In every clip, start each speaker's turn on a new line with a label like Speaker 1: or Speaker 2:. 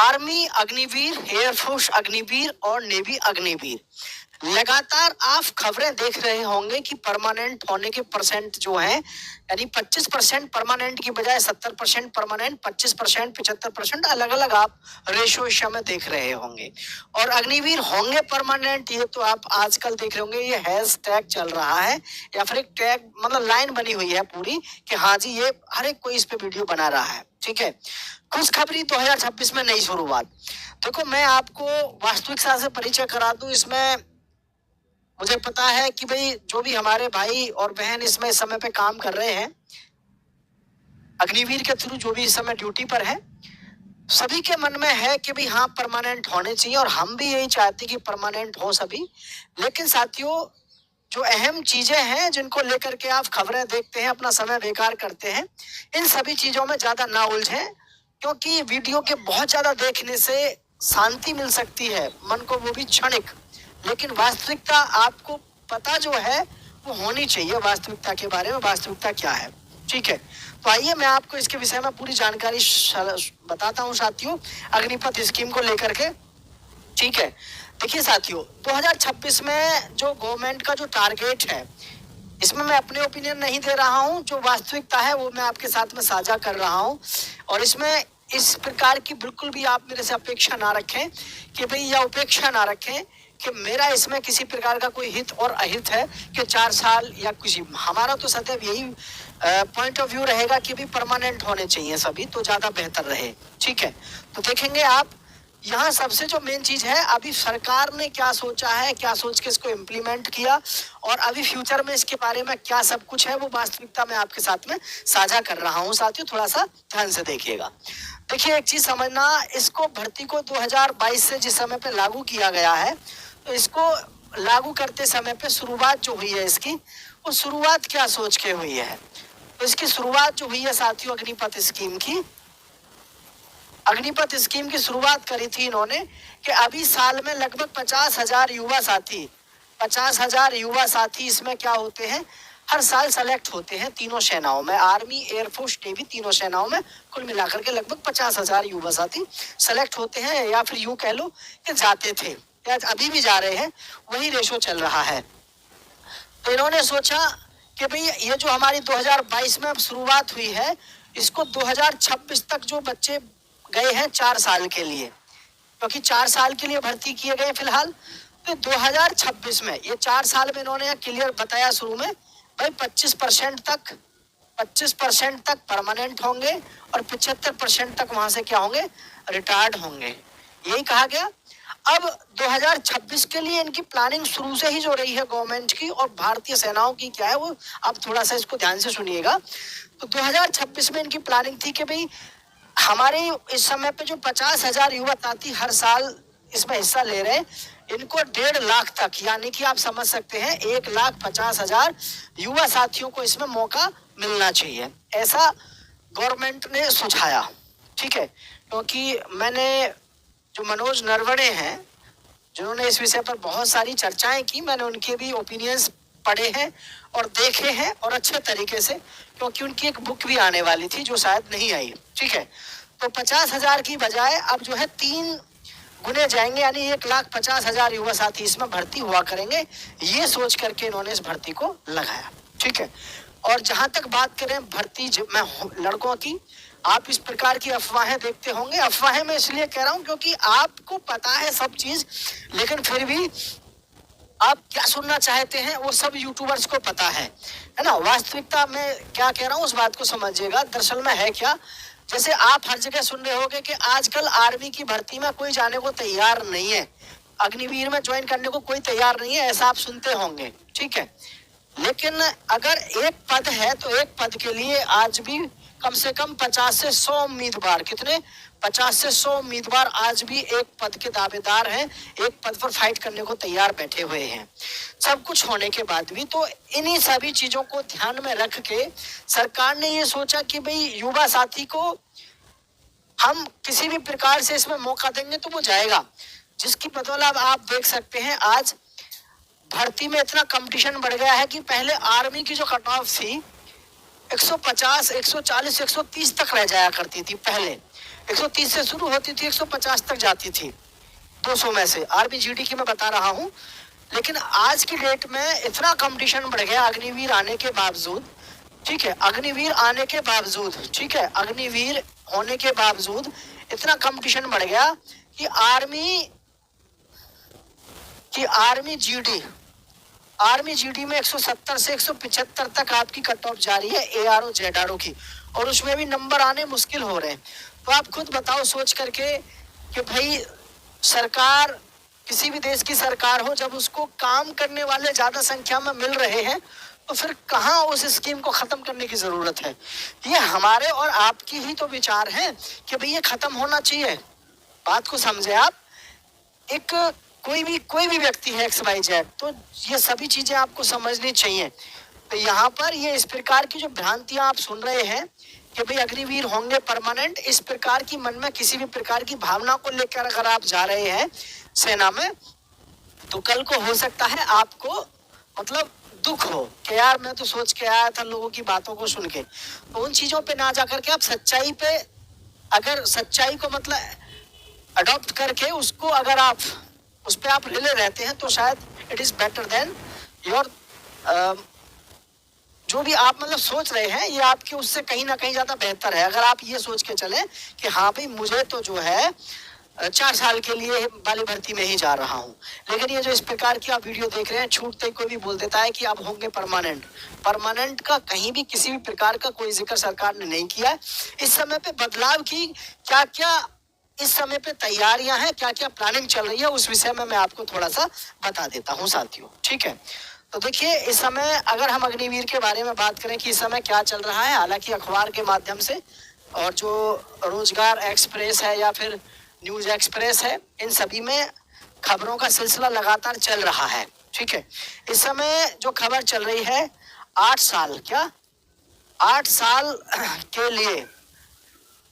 Speaker 1: Army Agniveer, air force Agniveer और navy Agniveer, लगातार आप खबरें देख रहे होंगे कि परमानेंट होने के परसेंट जो है, यानी 25% परमानेंट की बजाय 70% परमानेंट, 25%, 75%, अलग अलग आप रेशो इस समय देख रहे होंगे। और अग्निवीर होंगे परमानेंट, ये तो आप आजकल देख रहे होंगे, ये हैश टैग चल रहा है या फिर एक टैग मतलब लाइन बनी हुई है पूरी कि हाँ जी ये हर एक कोई इस पे वीडियो बना रहा है। ठीक है, खुशखबरी 2026 में नई शुरुआत। देखो मैं आपको वास्तविकता से परिचय करा दूं, इसमें मुझे पता है कि भाई जो भी हमारे भाई और बहन इसमें इस समय पे काम कर रहे हैं अग्निवीर के थ्रू, जो भी इस समय ड्यूटी पर है, सभी के मन में है कि भाई हाँ परमानेंट होने चाहिए और हम भी यही चाहते हैं कि परमानेंट हो सभी। लेकिन साथियों, जो अहम चीजें हैं जिनको लेकर के आप खबरें देखते हैं, अपना समय बेकार करते हैं, इन सभी चीजों में ज्यादा ना उलझें, क्योंकि वीडियो के बहुत ज्यादा देखने से शांति मिल सकती है मन को, वो भी क्षणिक, लेकिन वास्तविकता आपको पता जो है वो होनी चाहिए वास्तविकता के बारे में, वास्तविकता क्या है। ठीक है, तो आइए मैं आपको इसके विषय में पूरी जानकारी बताता हूँ साथियों, अग्निपथ स्कीम को लेकर के। ठीक है, देखिए साथियों, 2026 में जो गवर्नमेंट का जो टारगेट है, इसमें मैं अपने ओपिनियन नहीं दे रहा हूं, जो वास्तविकता है वो मैं आपके साथ में साझा कर रहा हूं। और इसमें इस प्रकार की बिल्कुल भी आप मेरे से अपेक्षा ना रखें कि भाई, या उपेक्षा ना रखें कि मेरा इसमें किसी प्रकार का कोई हित और अहित है कि 4 साल या किसी, हमारा तो सदैव यही पॉइंट ऑफ व्यू रहेगा कि भी परमानेंट होने चाहिए सभी, तो ज्यादा बेहतर रहे। ठीक है, तो देखेंगे आप यहाँ सबसे जो मेन चीज है, अभी सरकार ने क्या सोचा है, क्या सोच के इसको इम्प्लीमेंट किया और अभी फ्यूचर में इसके बारे में क्या सब कुछ है, वो वास्तविकता मैं आपके साथ में साझा कर रहा हूँ साथियों, थोड़ा सा ध्यान से देखिएगा। देखिए एक चीज समझना, इसको भर्ती को 2022 से जिस समय पे लागू किया गया है, तो इसको लागू करते समय पे शुरुआत जो हुई है इसकी, वो शुरुआत क्या सोच के हुई है, तो इसकी शुरुआत जो हुई है साथियों अग्निपथ स्कीम की, अग्निपथ स्कीम की शुरुआत करी थी इन्होंने कि अभी साल में लगभग 50,000 युवा साथी, 50,000 युवा साथी इसमें क्या होते हैं, हर साल सेलेक्ट होते हैं तीनों सेनाओं में, आर्मी, एयरफोर्स, नेवी, तीनों सेनाओं में कुल मिलाकर के लगभग 50,000 युवा साथी सेलेक्ट होते हैं, या फिर यूं कह लो कि जाते थे, या अभी भी जा रहे हैं, वही रेशो चल रहा है। तो इन्होंने सोचा कि भाई ये जो हमारी 2022 में अब शुरुआत हुई है, इसको 2026 तक जो बच्चे गए हैं 4 साल के लिए, क्योंकि 4 साल के लिए भर्ती किए गए फिलहाल, तो 2026 में ये 4 साल में इन्होंने क्लियर बताया शुरू में, भाई 25% तक परमानेंट होंगे और 75% तक वहां से क्या होंगे, रिटायर्ड होंगे, यही कहा गया। अब 2026 के लिए इनकी प्लानिंग शुरू से ही जो रही है गवर्नमेंट की और भारतीय सेनाओं की क्या है, वो आप थोड़ा सा इसको ध्यान से सुनिएगा। तो 2026 में इनकी प्लानिंग थी कि भाई हमारे इस समय पे जो 50,000 युवा साथी हर साल इसमें हिस्सा ले रहे हैं, इनको 1.5 लाख तक, यानी कि आप समझ सकते हैं 1,50,000 युवा साथियों को इसमें मौका मिलना चाहिए, ऐसा गवर्नमेंट ने सुझाया। ठीक है, क्योंकि मैंने जो मनोज नरवणे हैं जिन्होंने इस विषय पर बहुत सारी चर्चाएं की, मैंने उनके भी ओपिनियंस पढ़े हैं और देखे हैं, और अच्छे तरीके से, क्योंकि उनकी एक बुक भी आने वाली थी जो शायद नहीं आई। ठीक है, तो 50,000 की बजाय अब जो है 3 गुने जाएंगे, यानी 1,50,000 युवा साथी इसमें भर्ती हुआ करेंगे, ये सोच करके इन्होंने इस भर्ती को लगाया। ठीक है, और जहां तक बात करें भर्ती में लड़कों की, आप इस प्रकार की अफवाहें देखते होंगे, अफवाहें मैं इसलिए कह रहा हूं क्योंकि आपको पता है सब चीज, लेकिन फिर भी आप क्या सुनना चाहते हैं वो सब यूट्यूबर्स को पता है ना। वास्तविकता में क्या कह रहा हूँ उस बात को समझिएगा, दरअसल में है क्या, जैसे आप हर जगह सुन रहे होंगे कि आजकल आर्मी की भर्ती में कोई जाने को तैयार नहीं है, अग्निवीर में ज्वाइन करने को कोई तैयार नहीं है, ऐसा आप सुनते होंगे। ठीक है, लेकिन अगर एक पद है तो एक पद के लिए आज भी कम से कम 50 से 100 उम्मीदवार, कितने, 50 से 100 उम्मीदवार आज भी एक पद के दावेदार हैं, एक पद पर फाइट करने को तैयार बैठे हुए हैं। सब कुछ होने के बाद भी, तो इन्हीं सभी चीजों को ध्यान में रख के सरकार ने ये सोचा कि भाई युवा साथी को हम किसी भी प्रकार से इसमें मौका देंगे तो वो जाएगा, जिसकी बदौलत आप देख सकते हैं आज भर्ती में इतना कंपटीशन बढ़ गया है कि पहले आर्मी की जो कट ऑफ थी 150, 140, 130 तक रह जाया करती थी पहले, 130 से शुरू होती थी, 150 तक जाती थी 200 में से। आर्मी जीडी की मैं बता रहा हूँ। लेकिन आज की डेट में इतना कंपटीशन बढ़ गया अग्निवीर आने के बावजूद, ठीक है, अग्निवीर आने के बावजूद, ठीक है, अग्निवीर होने के बावजूद इतना कंपटीशन बढ़ गया कि आर्मी जीडी में 170 से 175 तक आपकी कट ऑफ जा रही है एआरओ जेडआरओ की, और उसमें भी नंबर आने मुश्किल हो रहे हैं। तो आप खुद बताओ सोच करके कि भाई सरकार, किसी भी देश की सरकार हो, जब उसको काम करने वाले ज्यादा संख्या में मिल रहे हैं तो फिर कहाँ उस स्कीम को खत्म करने की जरूरत है। ये हमारे और आपकी ही तो विचार है कि भाई ये खत्म होना चाहिए। बात को समझे आप। एक कोई भी व्यक्ति है एक्स वाई जेड, तो ये सभी चीजें आपको समझनी चाहिए। तो यहाँ पर ये इस प्रकार की जो भ्रांतियां आप सुन रहे हैं कि भाई अग्निवीर होंगे परमानेंट, इस प्रकार की मन में किसी भी प्रकार की भावना को लेकर अगर आप जा रहे हैं सेना में, तो कल को हो सकता है आपको मतलब दुख हो कि यार मैं तो सोच के आया था लोगों की बातों को सुन के। तो उन चीजों पे ना जाकर के आप सच्चाई पे, अगर सच्चाई को मतलब अडॉप्ट करके उसको अगर आप उस पर आप रिले रहते हैं तो शायद it is better than your जो भी आप मतलब सोच रहे हैं, ये आपके उससे कहीं ना कहीं ज्यादा बेहतर है। अगर आप ये सोच के चले कि हाँ भाई मुझे तो जो है 4 साल के लिए वाली भर्ती में ही जा रहा हूँ। लेकिन ये जो इस प्रकार की आप वीडियो देख रहे हैं, छूटते ही कोई भी बोल देता है कि आप होंगे परमानेंट का कहीं भी किसी भी प्रकार का कोई जिक्र सरकार ने नहीं किया है। इस समय पे बदलाव की क्या क्या इस समय पे तैयारियां हैं, क्या क्या प्लानिंग चल रही है, उस विषय में मैं आपको थोड़ा सा बता देता हूँ साथियों, ठीक है। तो देखिए इस समय अगर हम अग्निवीर के बारे में बात करें कि इस समय क्या चल रहा है, हालांकि अखबार के माध्यम से और जो रोजगार एक्सप्रेस है या फिर न्यूज एक्सप्रेस है, इन सभी में खबरों का सिलसिला लगातार चल रहा है, ठीक है। इस समय जो खबर चल रही है 8 साल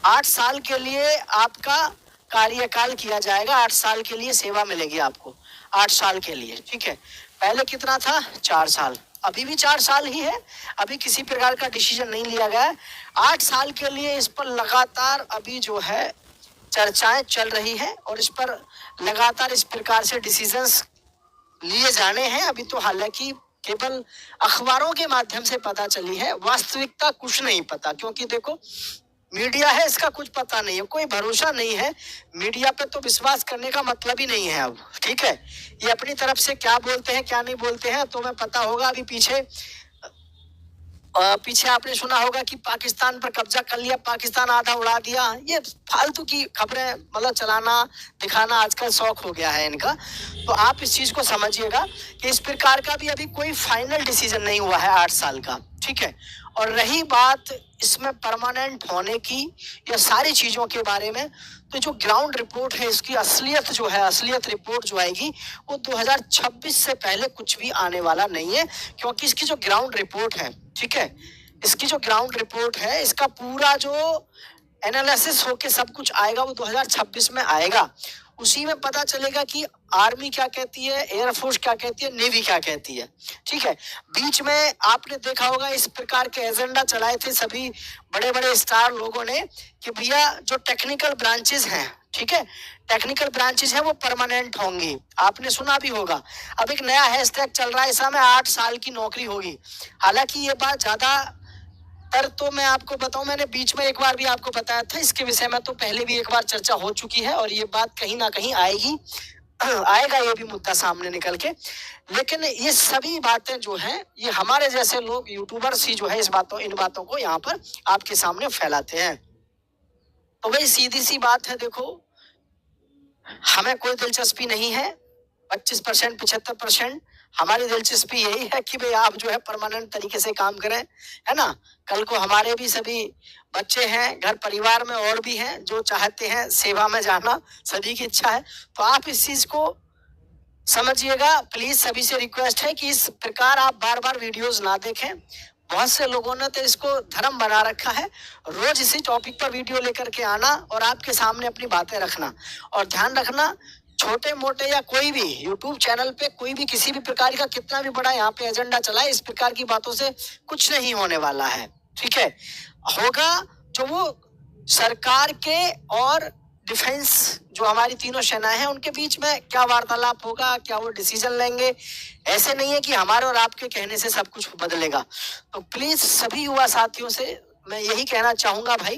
Speaker 1: 8 साल के लिए आपका कार्यकाल किया जाएगा, 8 साल के लिए सेवा मिलेगी आपको, 8 साल के लिए, ठीक है। पहले कितना था 4 साल, अभी भी 4 साल ही है, अभी किसी प्रकार का डिसीजन नहीं लिया गया है। 8 साल के लिए इस पर लगातार अभी जो है चर्चाएं चल रही है और इस पर लगातार इस प्रकार से डिसीजंस लिए जाने हैं। अभी तो हालांकि केवल अखबारों के माध्यम से पता चली है, वास्तविकता कुछ नहीं पता, क्योंकि देखो मीडिया है, इसका कुछ पता नहीं है, कोई भरोसा नहीं है। मीडिया पे तो विश्वास करने का मतलब ही नहीं है अब, ठीक है। ये अपनी तरफ से क्या बोलते हैं क्या नहीं बोलते हैं तो मैं पता होगा। अभी पीछे आपने सुना होगा कि पाकिस्तान पर कब्जा कर लिया, पाकिस्तान आधा उड़ा दिया। ये फालतू की खबरें मतलब चलाना दिखाना आजकल शौक हो गया है इनका। तो आप इस चीज को समझिएगा कि इस प्रकार का भी अभी कोई फाइनल डिसीजन नहीं हुआ है 8 साल का, ठीक है। और रही बात इसमें परमानेंट होने की या सारी चीजों के बारे में, तो जो ग्राउंड रिपोर्ट है इसकी असलियत जो है, असलियत रिपोर्ट जो आएगी वो 2026 से पहले कुछ भी आने वाला नहीं है। क्योंकि इसकी जो ग्राउंड रिपोर्ट है, ठीक है, इसकी जो ग्राउंड रिपोर्ट है, इसका पूरा जो एनालिसिस होके सब कुछ आएगा वो 2026 में आएगा। उसी में पता चलेगा कि आर्मी क्या कहती है, एयरफोर्स क्या कहती है, नेवी क्या कहती है, ठीक है। बीच में आपने देखा होगा इस प्रकार के एजेंडा चलाए थे सभी बड़े बड़े स्टार लोगों ने कि भैया जो टेक्निकल ब्रांचेस हैं, ठीक है, टेक्निकल ब्रांचेस हैं वो परमानेंट होंगी। आपने सुना भी होगा। अब एक नया हैशटैग चल रहा है, इस समय 8 साल की नौकरी होगी। हालांकि ये बात ज्यादा तर तो मैं आपको बताऊं, मैंने बीच में एक बार भी आपको बताया था इसके विषय में, तो पहले भी एक बार चर्चा हो चुकी है और ये बात कहीं ना कहीं आएगी आएगा ये भी मुद्दा सामने निकल के। लेकिन ये सभी बातें जो हैं ये हमारे जैसे लोग यूट्यूबर्स ही जो है इन बातों को यहाँ पर आपके सामने फैलाते हैं। तो भाई सीधी सी बात है, देखो हमें कोई दिलचस्पी नहीं है 25% 75%। हमारी दिलचस्पी यही है कि भाई आप जो है परमानेंट तरीके से काम करें, है ना। कल को हमारे भी सभी बच्चे हैं, घर परिवार में और भी हैं जो चाहते हैं सेवा में जाना, सभी की इच्छा है। तो आप इस चीज को समझिएगा। प्लीज सभी से रिक्वेस्ट है कि इस प्रकार आप बार बार वीडियोस ना देखें। बहुत से लोगों ने तो इसको धर्म बना रखा है, रोज इसी टॉपिक पर वीडियो लेकर के आना और आपके सामने अपनी बातें रखना। और ध्यान रखना, छोटे मोटे या कोई भी यूट्यूब चैनल पे कोई भी किसी भी प्रकार का कितना भी बड़ा यहाँ पे एजेंडा चलाए, इस प्रकार की बातों से कुछ नहीं होने वाला है, ठीक है। होगा जो वो सरकार के और डिफेंस जो हमारी तीनों सेनाएं हैं उनके बीच में क्या वार्तालाप होगा, क्या वो डिसीजन लेंगे। ऐसे नहीं है कि हमारे और आपके कहने से सब कुछ बदलेगा। तो प्लीज सभी युवा साथियों से मैं यही कहना चाहूंगा भाई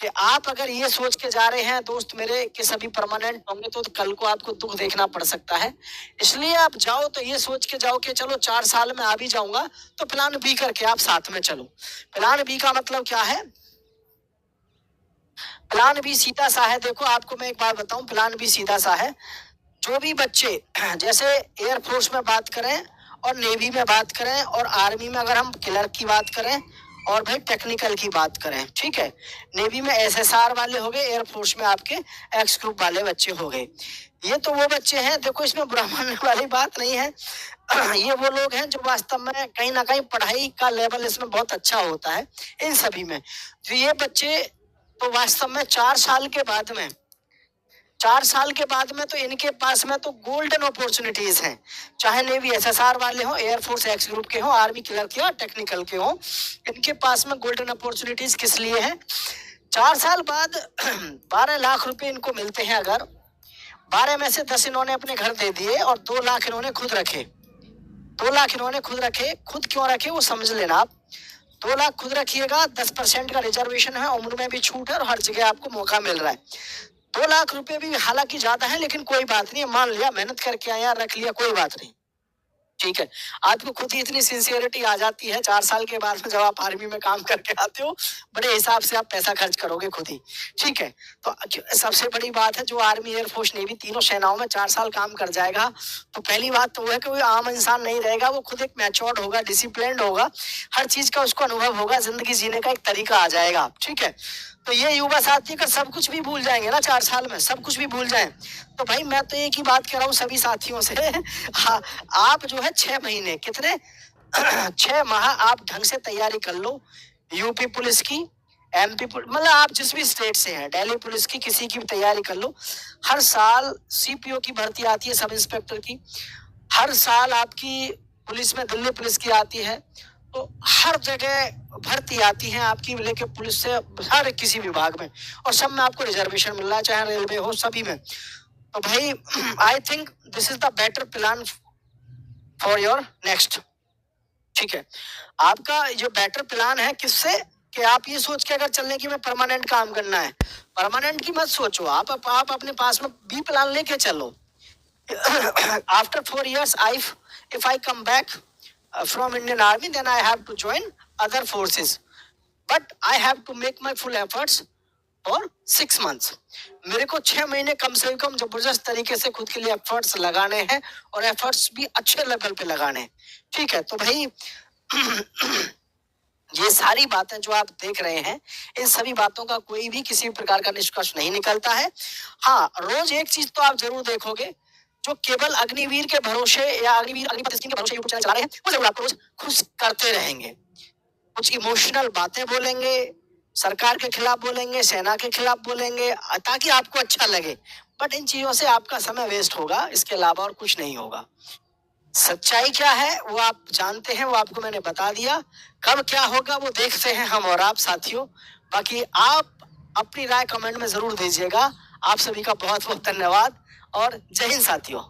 Speaker 1: कि आप अगर ये सोच के जा रहे हैं दोस्त मेरे कि सभी परमानेंट होंगे तो कल को आपको दुख देखना पड़ सकता है। इसलिए आप जाओ तो ये सोच के जाओ कि चलो 4 साल में आ भी जाऊंगा, तो प्लान बी करके आप साथ में चलो। प्लान बी का मतलब क्या है? प्लान बी सीधा सा है। देखो आपको मैं एक बात बताऊं, प्लान बी सीधा सा है। जो भी बच्चे जैसे एयरफोर्स में बात करें और नेवी में बात करें और आर्मी में अगर हम क्लर्क की बात करें और भाई टेक्निकल की बात करें, ठीक है, नेवी में एसएसआर वाले हो गए, एयरफोर्स में आपके एक्स ग्रुप वाले बच्चे हो गए। ये तो वो बच्चे हैं, देखो इसमें बुरा मानने वाली बात नहीं है। ये वो लोग हैं जो वास्तव में कहीं ना कहीं पढ़ाई का लेवल इसमें बहुत अच्छा होता है इन सभी में। तो ये बच्चे तो वास्तव में 4 साल के बाद में 4 साल के बाद में तो इनके पास में तो गोल्डन अपॉर्चुनिटीज हैं। चाहे नेवी एसएसआर वाले हो, एयरफोर्स एक्स ग्रुप के हो, आर्मी क्लर्क के हो, टेक्निकल के हो, इनके पास में गोल्डन अपॉर्चुनिटीज किस लिए है? 4 साल बाद 12 लाख रुपए इनको मिलते हैं। अगर 12 में से 10 इन्होंने अपने घर दे दिए और 2 लाख इन्होंने खुद रखे। 2 लाख इन्होंने खुद रखे। खुद क्यों रखे वो समझ लेना आप। 2 लाख खुद रखिएगा, 10% का रिजर्वेशन है, उम्र में भी छूट है और हर जगह आपको मौका मिल रहा है। 2 लाख रुपए भी हालांकि ज्यादा है लेकिन कोई बात नहीं, मान लिया मेहनत करके आया, रख लिया, कोई बात नहीं, ठीक है। आपको खुद ही इतनी सिंसियरिटी आ जाती है 4 साल के बाद में, जब आप आर्मी में काम करके आते हो, बड़े हिसाब से आप पैसा खर्च करोगे खुद ही, ठीक है। तो सबसे बड़ी बात है, जो आर्मी एयरफोर्स नेवी तीनों सेनाओं में 4 साल काम कर जाएगा, तो पहली बात तो वो है कि वो आम इंसान नहीं रहेगा, वो खुद एक मैच्योर्ड होगा, डिसिप्लिन्ड होगा, हर चीज का उसको अनुभव होगा, जिंदगी जीने का एक तरीका आ जाएगा, ठीक है। तो ये युवा साथी का सब कुछ भी भूल जाएंगे ना 4 साल में, सब कुछ भी भूल जाए। तो भाई मैं तो एक ही बात कह रहा हूँ सभी साथियों से हाँ, आप जो है 6 महीने कितने 6 माह आप ढंग से तैयारी कर लो। यूपी पुलिस की, एमपी मतलब आप जिस भी स्टेट से हैं, दिल्ली पुलिस की, किसी की भी तैयारी कर लो। हर साल सीपीओ की भर्ती आती है, सब इंस्पेक्टर की। हर साल आपकी पुलिस में दिल्ली पुलिस की आती है। तो हर जगह भर्ती आती है आपकी लेके पुलिस से, हर किसी विभाग में, और सब में आपको रिजर्वेशन मिल रहा है, चाहे रेलवे हो, सभी में। तो भाई I think this is the better plan for your next, ठीक है। आपका जो बेटर प्लान है किससे, कि आप ये सोच के अगर चलने की मैं परमानेंट काम करना है, परमानेंट की मत सोचो, आप अपने पास में बी प्लान लेके चलो। After 4 years, if I come back from Indian Army, then I have to join other forces. But I have to make my full efforts for 6 months. मेरे को 6 महीने कम से कम जबरदस्त तरीके से खुद के लिए एफर्ट्स लगाने हैं, और एफर्ट्स भी अच्छे लेवल पे लगाने हैं, ठीक है। तो भाई ये सारी बातें जो आप देख रहे हैं, इन सभी बातों का कोई भी किसी प्रकार का निष्कर्ष नहीं निकलता है। हाँ, रोज एक चीज तो आप जरूर देखोगे, जो केवल अग्निवीर के भरोसे या अग्निपथ स्कीम के भरोसे यूट्यूब चैनल चला रहे हैं, वो जरूर आपको रोज खुश करते रहेंगे। कुछ इमोशनल बातें बोलेंगे, सरकार के खिलाफ बोलेंगे, सेना के खिलाफ बोलेंगे, ताकि आपको अच्छा लगे। बट इन चीजों से आपका समय वेस्ट होगा, इसके अलावा और कुछ नहीं होगा। सच्चाई क्या है वो आप जानते हैं, वो आपको मैंने बता दिया। कब क्या होगा वो देखते हैं हम और आप साथियों। बाकी आप अपनी राय कमेंट में जरूर दीजिएगा। आप सभी का बहुत बहुत धन्यवाद और जय हिंद साथियों।